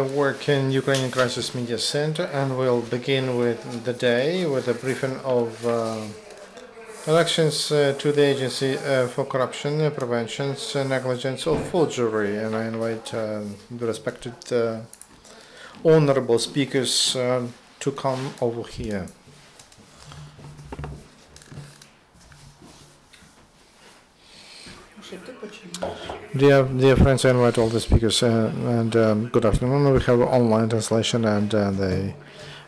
Work in Ukrainian Crisis Media Center, and we'll begin with the day with a briefing of elections to the Agency for Corruption Prevention, Negligence or Forgery. And I invite the respected honorable speakers to come over here. Dear friends, I invite all the speakers and good afternoon. We have online translation and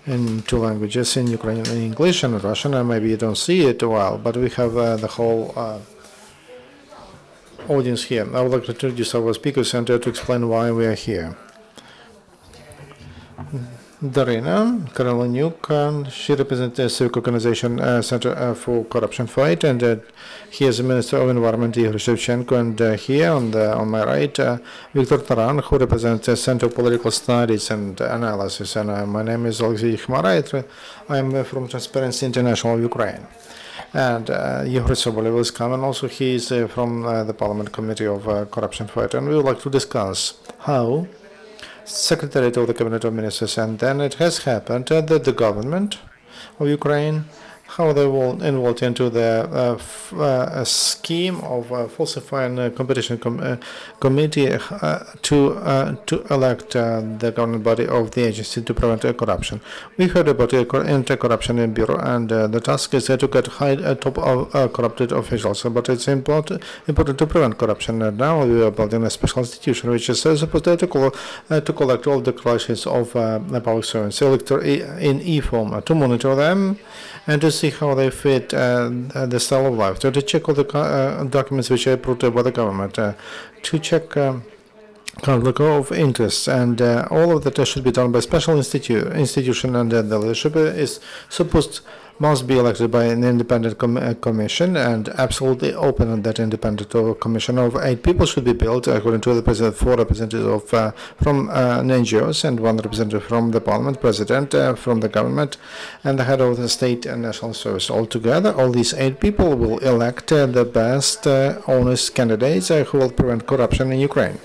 in two languages, in Ukrainian and English and Russian, and maybe you don't see it well, but we have the whole audience here. I would like to introduce our speakers and to explain why we are here. Daria, Kalenyuk, she represents the civic organization Center for Corruption Fight, and he is the Minister of Environment, Igor Shevchenko, and here on my right, Viktor Taran, who represents the Center of Political Studies and Analysis, and my name is Oleksiy Khmara. I am from Transparency International of Ukraine. And Yehor Sobolev is coming. Also, he is from the Parliament Committee of Corruption Fight, and we would like to discuss how Secretariat of the Cabinet of Ministers, and then it has happened that the government of Ukraine, how they were involved into the scheme of falsifying competition committee to elect the governing body of the agency to prevent corruption. We heard about the Anticorruption Bureau, and the task is to get top of corrupted officials, but it's important to prevent corruption. And now we are building a special institution which is supposed to collect all the declarations of public servants, in e-form, to monitor them and to see how they fit the style of life, to check all the documents which are approved by the government, to check conflict of interests, and all of that should be done by special institution, and the leadership must be elected by an independent commission, and absolutely open. And that independent commission of 8 people should be built, according to the president, 4 representatives from NGOs and 1 representative from the parliament, president from the government, and the head of the state and national service. Altogether, all these 8 people will elect the best, honest candidates who will prevent corruption in Ukraine.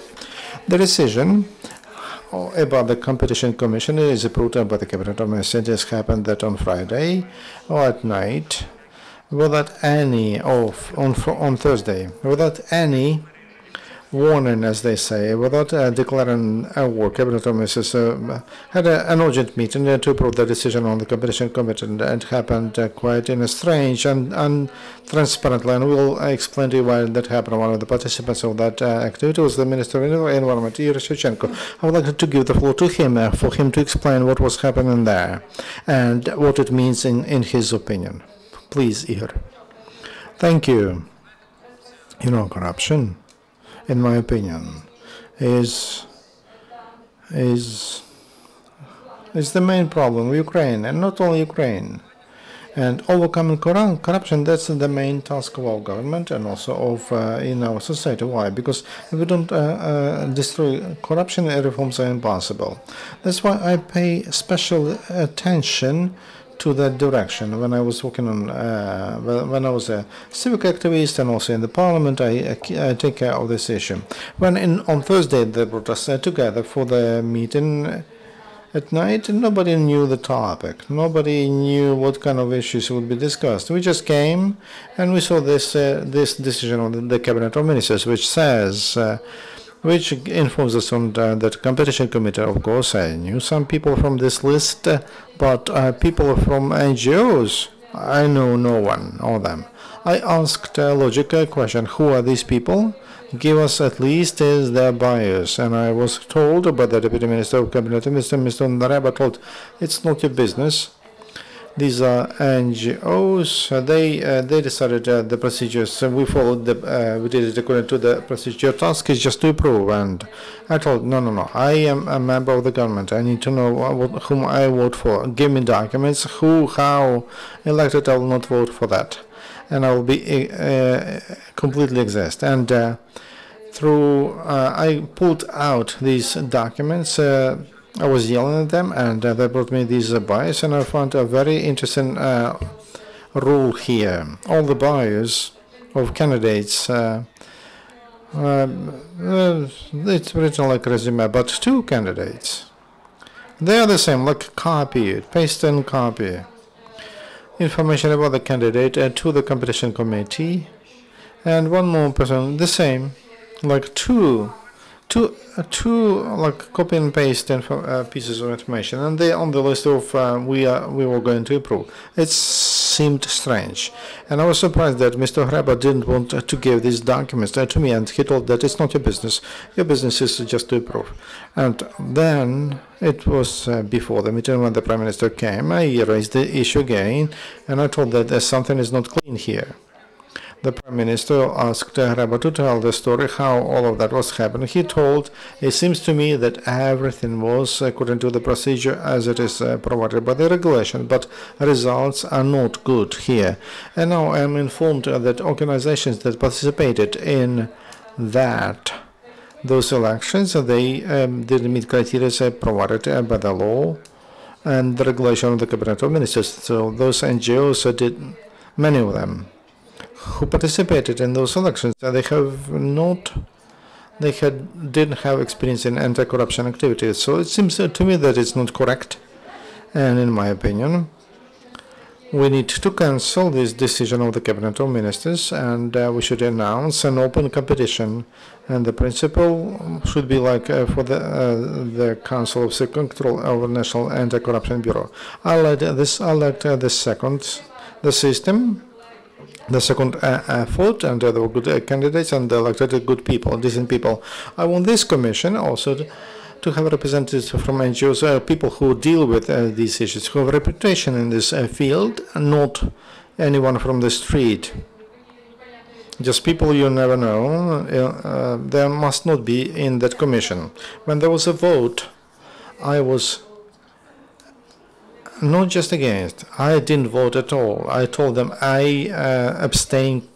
The decision about the Competition Commission is approved by the Cabinet of Ministers. It has happened that on Friday or at night, without any on Thursday, without any warning, as they say, without declaring a war. Cabinet of Ministers had an urgent meeting to approve the decision on the Competition Committee, and it happened quite in a strange and untransparently, and we'll explain to you why that happened. One of the participants of that activity was the Minister of Environment, Igor Shevchenko. I would like to give the floor to him for him to explain what was happening there and what it means in his opinion. Please, Igor. Thank you. Corruption, in my opinion, is the main problem of Ukraine, and not only Ukraine. And overcoming corruption, that's the main task of our government and also of in our society. Why? Because if we don't destroy corruption, reforms are impossible. That's why I pay special attention to that direction. When I was working on, when I was a civic activist and also in the parliament, I take care of this issue. When on Thursday they brought us together for the meeting at night, nobody knew the topic. Nobody knew what kind of issues would be discussed. We just came and we saw this decision on the Cabinet of Ministers, which says, which informs us on that Competition Committee. Of course, I knew some people from this list, but people from NGOs, I know no one of them. I asked a logical question: who are these people? Give us at least their bios. And I was told by the Deputy Minister of Cabinet, Mr. Daria, told it's not your business. These are NGOs. They decided the procedures. We followed we did it according to the procedure. Your task is just to approve. And I told, no. I am a member of the government. I need to know whom I vote for. Give me documents. Who, how elected. I will not vote for that, and I will be completely exist. And I pulled out these documents. I was yelling at them, and they brought me these bios, and I found a very interesting rule here. All the bios of candidates, it's written like a resume, but 2 candidates They are the same, like copy, paste and copy. Information about the candidate to the competition committee, and one more person, the same, like two like copy and paste pieces of information, and they on the list of we were going to approve. It seemed strange, and I was surprised that Mr. Khmara didn't want to give these documents to me, and he told that it's not your business. Your business is just to approve. And then it was before the meeting when the Prime Minister came. I raised the issue again, and I told that something is not clean here. The Prime Minister asked Khmara to tell the story how all of that was happening. He told, it seems to me that everything was according to the procedure as it is provided by the regulation, but results are not good here. And now I am informed that organizations that participated in those elections, they didn't meet criteria provided by the law and the regulation of the Cabinet of Ministers. So those NGOs did, many of them, who participated in those elections, didn't have experience in anti-corruption activities. So it seems to me that it's not correct. And in my opinion, we need to cancel this decision of the Cabinet of Ministers, and we should announce an open competition. And the principle should be like for the Council of Control over National Anti-Corruption Bureau. I like the system. The second effort, and there were good candidates, and they elected good people, decent people. I want this commission also to have representatives from NGOs, people who deal with these issues, who have a reputation in this field, not anyone from the street. Just people you never know. There must not be in that commission. When there was a vote, I was not just against. I didn't vote at all. I told them I abstain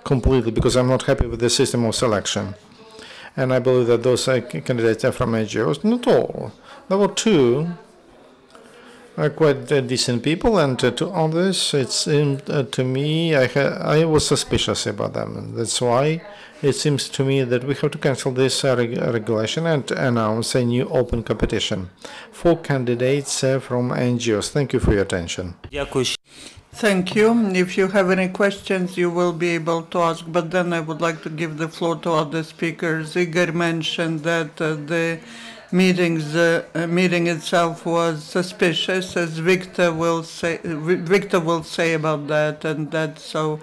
completely because I'm not happy with the system of selection. And I believe that those candidates are from NGOs, not all. There were two quite decent people, and to others, it seemed to me I was suspicious about them. That's why it seems to me that we have to cancel this regulation and announce a new open competition for candidates from NGOs. Thank you for your attention. Thank you. If you have any questions, you will be able to ask, but then I would like to give the floor to other speakers. Igor mentioned that the meeting itself was suspicious, as Viktor will say about that, and that so.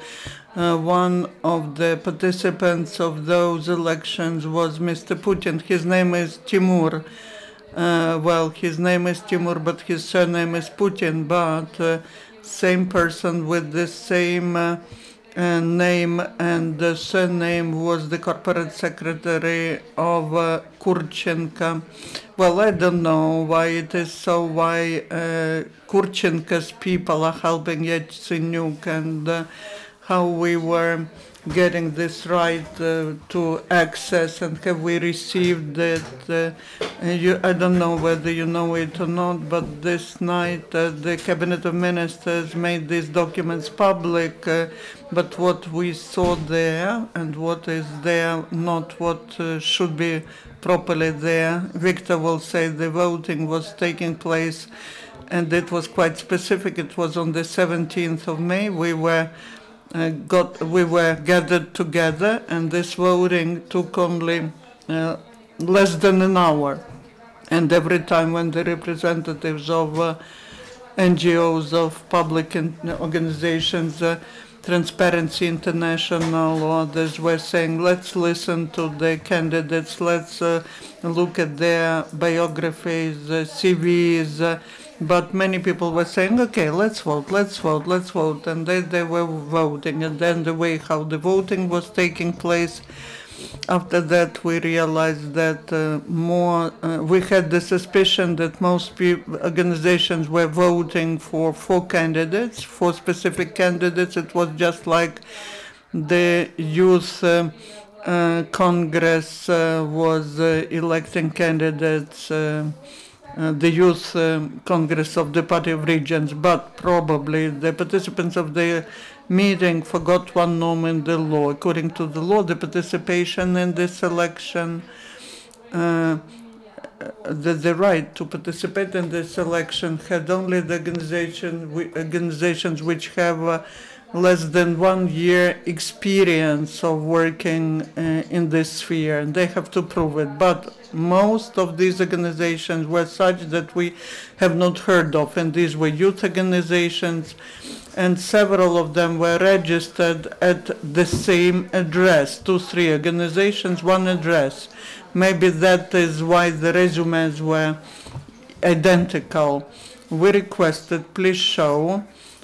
One of the participants of those elections was Mr. Putin. His name is Timur. His name is Timur, but his surname is Putin. But same person with the same name and the surname was the corporate secretary of Kurchenko. Well, I don't know why it is so, why Kurchenko's people are helping Yatsenyuk, and how we were getting this right to access, and have we received it. I don't know whether you know it or not, but this night the Cabinet of Ministers made these documents public, but what we saw there and what is there, not what should be properly there. Viktor will say the voting was taking place, and it was quite specific. It was on the 17th of May. We were gathered together, and this voting took only less than an hour. And every time when the representatives of NGOs, of public organizations, Transparency International or others were saying, let's listen to the candidates, let's look at their biographies, CVs, but many people were saying, okay, let's vote, and they were voting. And then the way how the voting was taking place, after that we realized that we had the suspicion that most organizations were voting for 4 candidates, 4 specific candidates. It was just like the youth Congress was electing candidates, the Youth Congress of the Party of Regions, but probably the participants of the meeting forgot one norm in the law. According to the law, the participation in this election the right to participate in this election had only the organizations which have less than 1 year experience of working in this sphere, and they have to prove it. But most of these organizations were such that we have not heard of, and these were youth organizations, and several of them were registered at the same address, 2-3 organizations, one address. Maybe that is why the resumes were identical. We requested, please show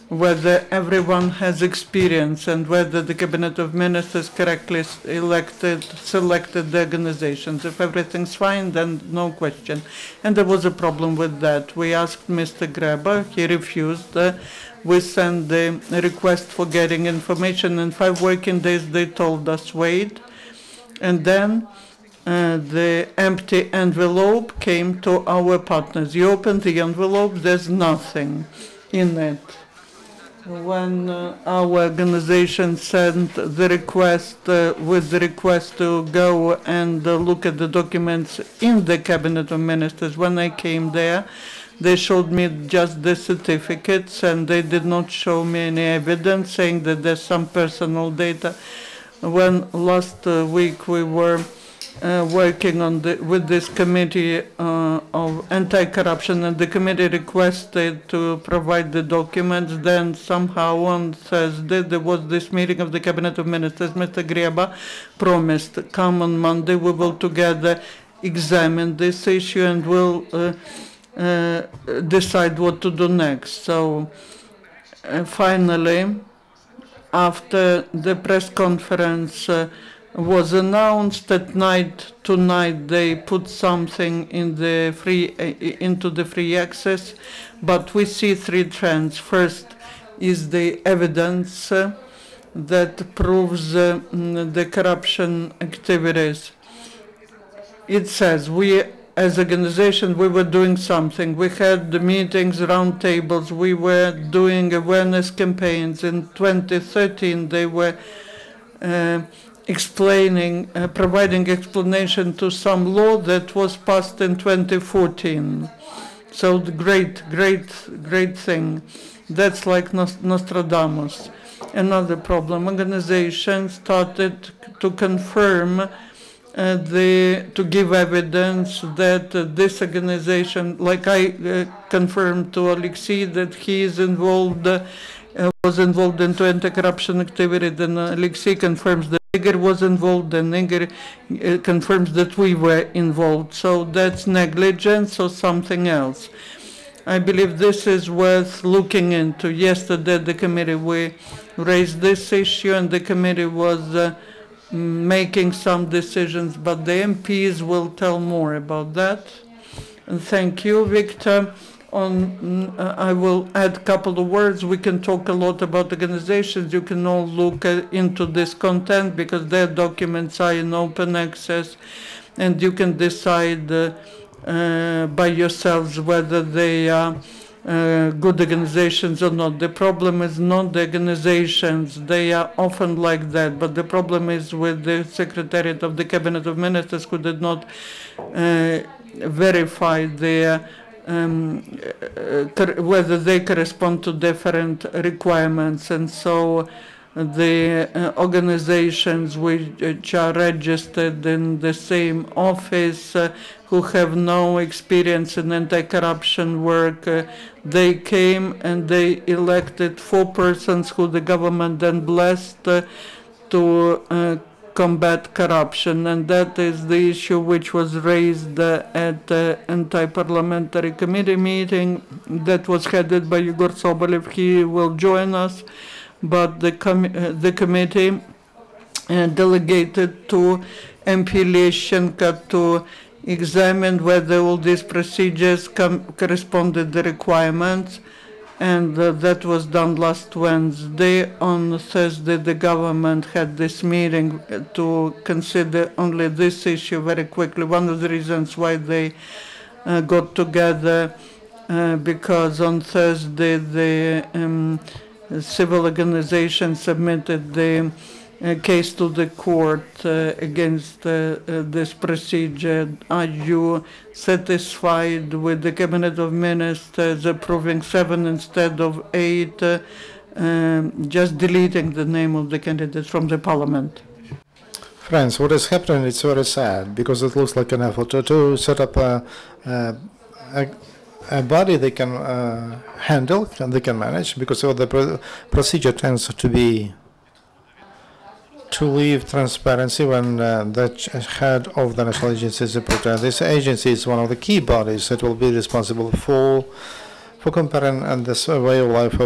whether everyone has experience and whether the Cabinet of Ministers correctly selected the organizations. If everything's fine, then no question. And there was a problem with that. We asked Mr. Greba, he refused. We sent the request for getting information. In 5 working days, they told us, wait. And then the empty envelope came to our partners. You open the envelope, there's nothing in it. When our organization sent the request with the request to go and look at the documents in the Cabinet of Ministers, when I came there, they showed me just the certificates and they did not show me any evidence saying that there's some personal data. When last week we were working on with this committee of anti-corruption, and the committee requested to provide the documents. Then somehow on Thursday there was this meeting of the Cabinet of Ministers. Mr. Greba promised, come on Monday, we will together examine this issue and we'll decide what to do next. So finally, after the press conference was announced at night, tonight they put something in the into the free access, but we see 3 trends. First is the evidence that proves the corruption activities. It says we as organization, we were doing something. We had the meetings, round tables, we were doing awareness campaigns. In 2013 they were providing explanation to some law that was passed in 2014. So the great thing. That's like Nostradamus. Another problem, organizations started to confirm to give evidence that this organization, like I confirmed to Oleksiy that he is involved, was involved into anti-corruption activity, then Oleksiy confirms that Igor was involved, and Igor confirms that we were involved. So that's negligence or something else. I believe this is worth looking into. Yesterday at the committee we raised this issue and the committee was making some decisions, but the MPs will tell more about that. And thank you, Viktor. I will add a couple of words. We can talk a lot about organizations. You can all look into this content because their documents are in open access, and you can decide by yourselves whether they are good organizations or not. The problem is not the organizations, they are often like that, but the problem is with the Secretariat of the Cabinet of Ministers who did not verify their whether they correspond to different requirements, and so the organizations which are registered in the same office who have no experience in anti-corruption work, they came and they elected 4 persons who the government then blessed to combat corruption, and that is the issue which was raised at the anti-parliamentary committee meeting that was headed by Yehor Sobolev. He will join us, but the committee delegated to MP Shevchenko to examine whether all these procedures corresponded to the requirements, and that was done last Wednesday. On Thursday, the government had this meeting to consider only this issue very quickly. One of the reasons why they got together, because on Thursday the civil organization submitted the case to the court against this procedure. Are you satisfied with the Cabinet of Ministers approving 7 instead of 8, just deleting the name of the candidates from the parliament? Friends, what is happening, it's very sad, because it looks like an effort to set up a body they can handle and they can manage, because the procedure tends to leave transparency when the head of the national agency is approved. This agency is one of the key bodies that will be responsible for comparing this way of life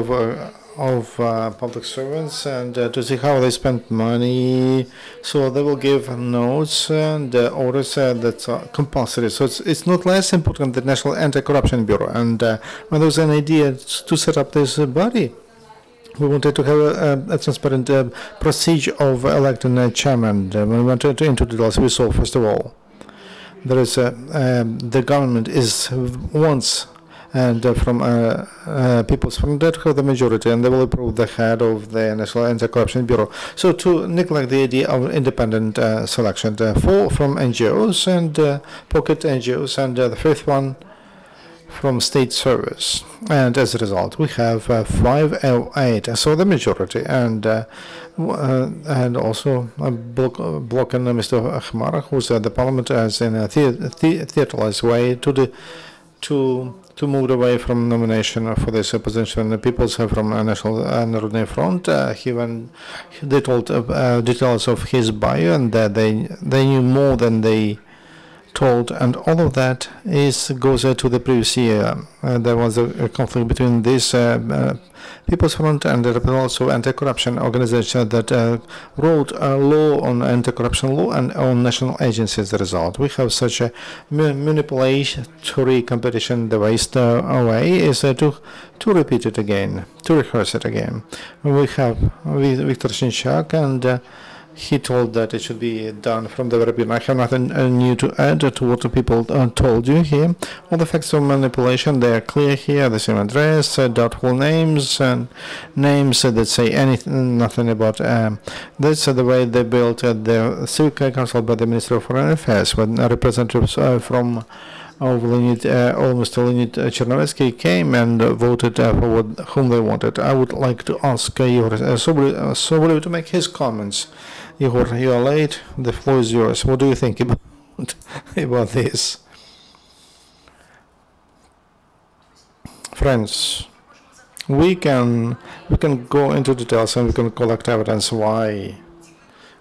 of public servants and to see how they spend money. So they will give notes and orders that's compulsory. So it's not less important than the National Anti-Corruption Bureau. And when there was an idea to set up this body, we wanted to have a transparent procedure of electing a chairman. When we went into details, we saw, first of all, there is the government is once and from People's Front that have the majority, and they will approve the head of the National Anti-Corruption Bureau. So to neglect the idea of independent selection, 4 from NGOs and pocket NGOs, and the 5th one from state service, and as a result we have 508, so the majority, and also blocking Mr. Khmara, who's the parliament as in a theatralized way to move away from nomination for this position. The people's from National Narodny Front. They told details of his bio, and that they knew more than they told, and all of that goes to the previous year. There was a conflict between this People's Front and also anti-corruption organization that wrote a law on anti-corruption law and on national agencies. As a result, we have such a manipulatory competition. The waste way is to repeat it again, to rehearse it again. We have Viktor Taran, and he told that it should be done from the very beginning. I have nothing new to add to what the people told you here. All the facts of manipulation, they are clear here. The same address, doubtful names, and names that say anything, nothing about. That's the way they built the Civic Council by the Minister of Foreign Affairs, when representatives from almost Leonid Chernovetsky came and voted for whom they wanted. I would like to ask Yehor Sobolev to make his comments. Igor, you are late. The floor is yours. What do you think about this? Friends, we can go into details and we can collect evidence why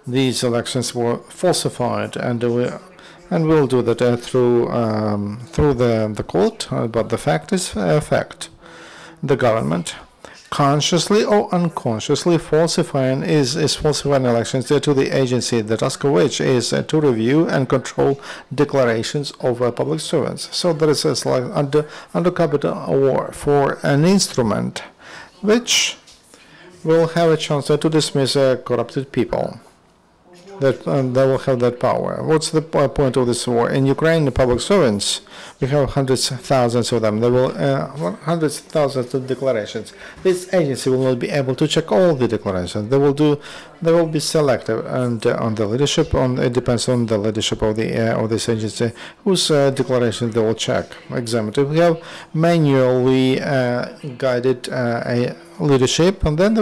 these elections were falsified, and we'll do that through the court. But the fact is fact. The government, consciously or unconsciously, falsifying elections to the agency, the task of which is to review and control declarations of public servants. So there is a slight undercover war for an instrument which will have a chance to dismiss corrupted people. That they will have that power. What's the point of this war? In Ukraine, the public servants, we have hundreds of thousands of them. There will hundreds of thousands of declarations. This agency will not be able to check all the declarations. They will be selective, and on the leadership. It depends on the leadership of this agency whose declarations they will check, examine. If we have manually guided leadership, and then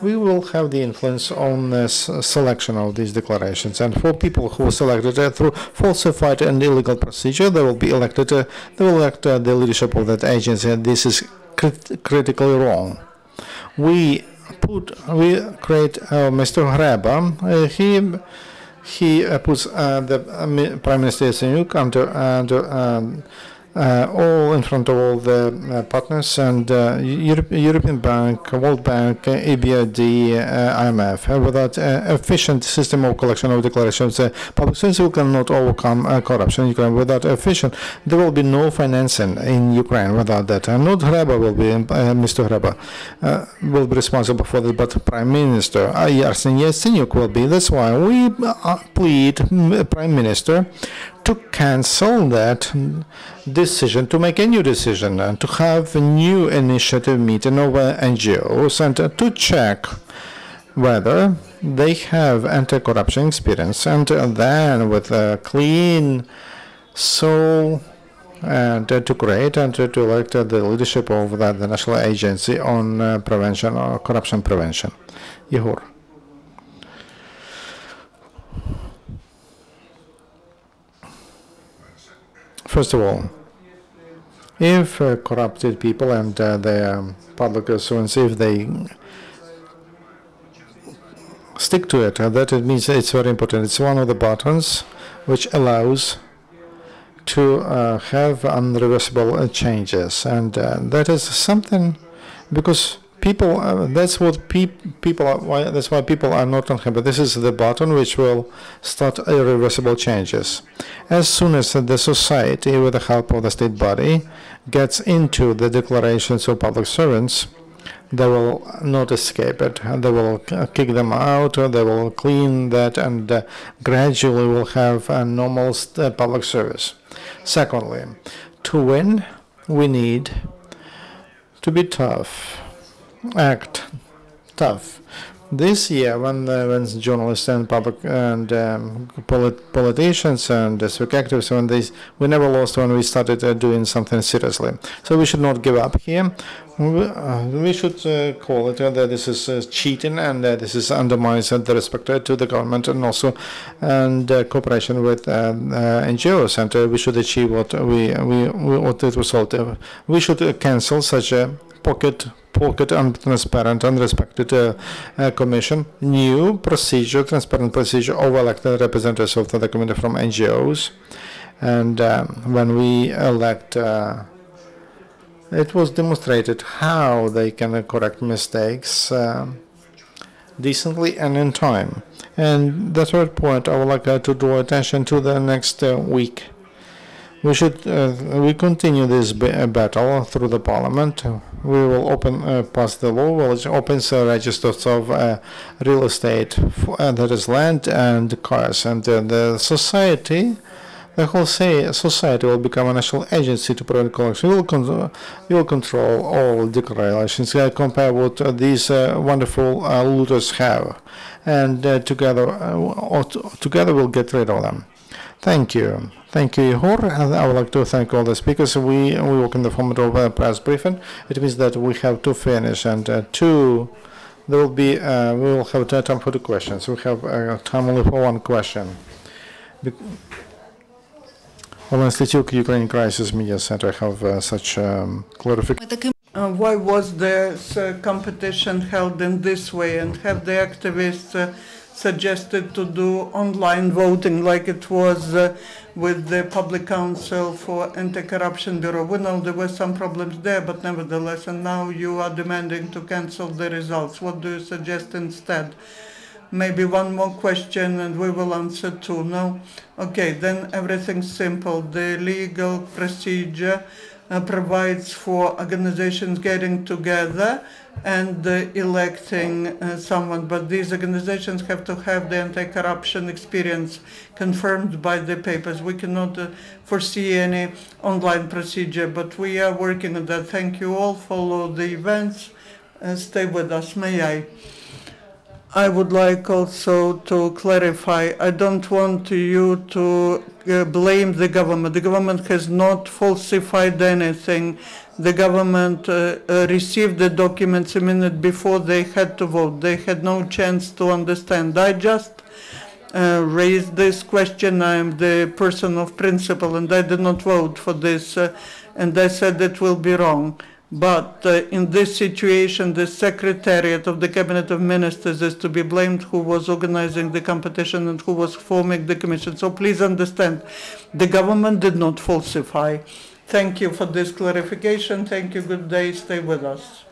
we will have the influence on the selection of these declarations. And for people who are selected through falsified and illegal procedure, they will be elected. They will elect the leadership of that agency, and this is critically wrong. We create Mr. Hreba. He puts the Prime Minister Kalenyuk under all in front of all the partners, and European Bank, World Bank, EBRD, IMF. Without efficient system of collection of declarations, public service cannot overcome corruption in Ukraine. Without efficient, there will be no financing in Ukraine. Without that, not Hreba will be, Mr. Hreba will be responsible for that, but Prime Minister Yatsenyuk will be. That's why we plead Prime Minister to cancel that decision, to make a new decision, and to have a new initiative meeting of NGOs, and to check whether they have anti-corruption experience, and then with a clean soul and to create and to elect the leadership of the National Agency on Prevention or Corruption Prevention. Yehor. First of all, if corrupted people and their public servants, if they stick to it, that it means it's very important. It's one of the buttons which allows to have unreversible changes, and that is something because people. That's what people are. That's why people are not unhappy. This is the button which will start irreversible changes. As soon as the society, with the help of the state body, gets into the declarations of public servants, they will not escape it. They will kick them out. They will clean that, and gradually will have a normal public service. Secondly, to win, we need to be tough, act tough. This year, when journalists and public and politicians and civic activists, we never lost when we started doing something seriously. So we should not give up here. We should call it that this is cheating, and this is undermines the respect to the government, and also cooperation with NGOs, and we should achieve what it was told. We should cancel such a pocket untransparent, unrespected commission, new procedure, transparent procedure of elected representatives of the community from NGOs. And when we elect, it was demonstrated how they can correct mistakes decently and in time. And the third point, I would like to draw attention to the next week. We should we continue this battle through the parliament. We will pass the law, which opens registers of real estate, that is land and cars, and the society, the whole society will become a national agency to prevent corruption. We will control all declarations, compare what these wonderful looters have, and together we'll get rid of them. Thank you. Thank you, Yehor. And I would like to thank all the speakers. We work in the format of a press briefing. It means that we have to finish, and there will be we will have time for the questions. We have time only for one question. Institute Ukraine Crisis Media Center have such clarification. Why was this competition held in this way, and have the activists suggested to do online voting like it was with the Public Council for Anticorruption Bureau? We know there were some problems there, but nevertheless, and now you are demanding to cancel the results. What do you suggest instead? Maybe one more question and we will answer two. No? Okay, then everything's simple. The legal procedure provides for organizations getting together and electing someone, but these organizations have to have the anti-corruption experience confirmed by the papers. We cannot foresee any online procedure, but we are working on that. Thank you all. Follow the events. Stay with us. May I would like also to clarify, I don't want you to blame the government. The government has not falsified anything. The government received the documents a minute before they had to vote. They had no chance to understand. I just raised this question. I am the person of principle, and I did not vote for this, and I said it will be wrong. But in this situation, the Secretariat of the Cabinet of Ministers is to be blamed, who was organizing the competition and who was forming the commission. So please understand, the government did not falsify. Thank you for this clarification. Thank you. Good day. Stay with us.